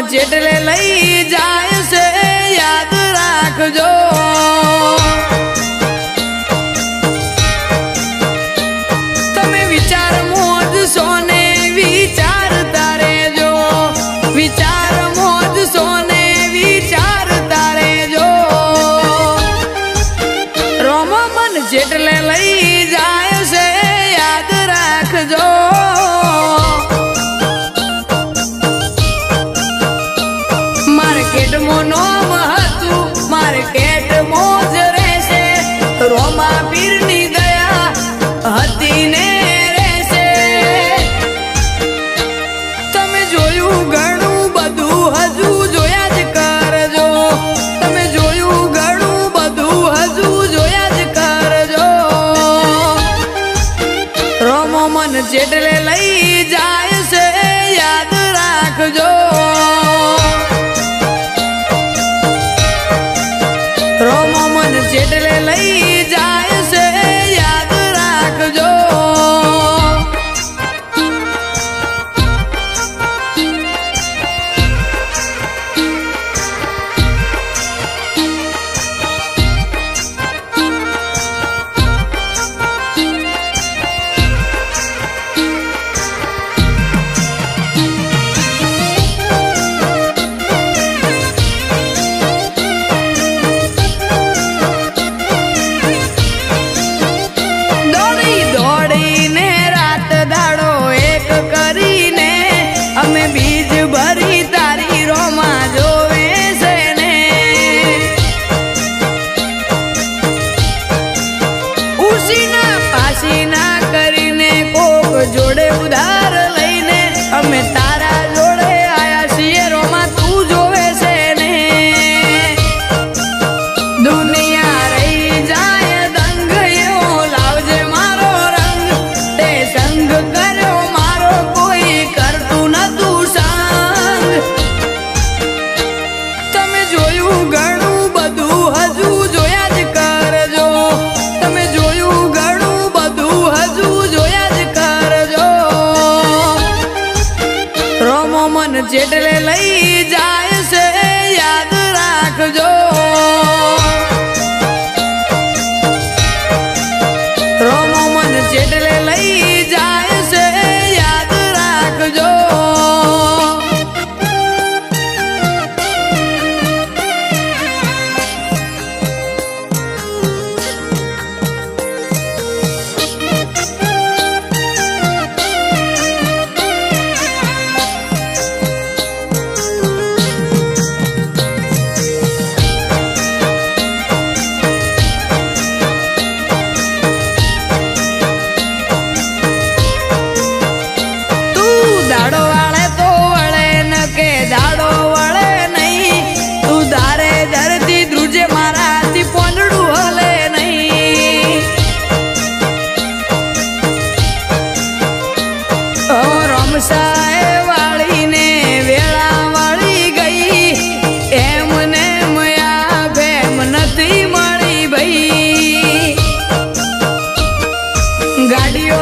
જેટલે લઈ જાય છે યાદ રાખજો તમે વિચાર મોજ સોને વિચારતા રહેજો વિચાર મોજ સોને વિચારતા રહેજો રોમો મન જેટલે લઈ જાય છે યાદ રાખજો માર્કેટ મોજ રહેશે રોમા પીરની દયા હતી ને રહેશે તમે જોયું ઘણું બધું હજુ જોયા જ કરજો તમે જોયું ઘણું બધું હજુ જોયા જ કરજો રોમો મન જેટલે લઈ જાય છે યાદ રાખજો રોમો મન જેટલે લઈ જાય છે યાદ રાખજો બીજ ભરી તારી રોમા જોવે છે ને ઉસીના પાસીના કરીને કોક જોડે ઉધાર લઈને અમે તારા જોડે આયા છીએ રોમા તું જોવે છે ને દુનિયા રહી જાય દંગ એવો લાવજે મારો રંગ તે સંગ કર્યો મારો કોઈ કરતું નતું જેટલે લઈ જાય છે યાદ રાખજો રોમો મન જેટલે લઈ જાય છે યાદ રાખજો વાળીને વેળા વાળી ગઈ એમને મયા ભેમ નથી મળી ભાઈ ગાડીઓ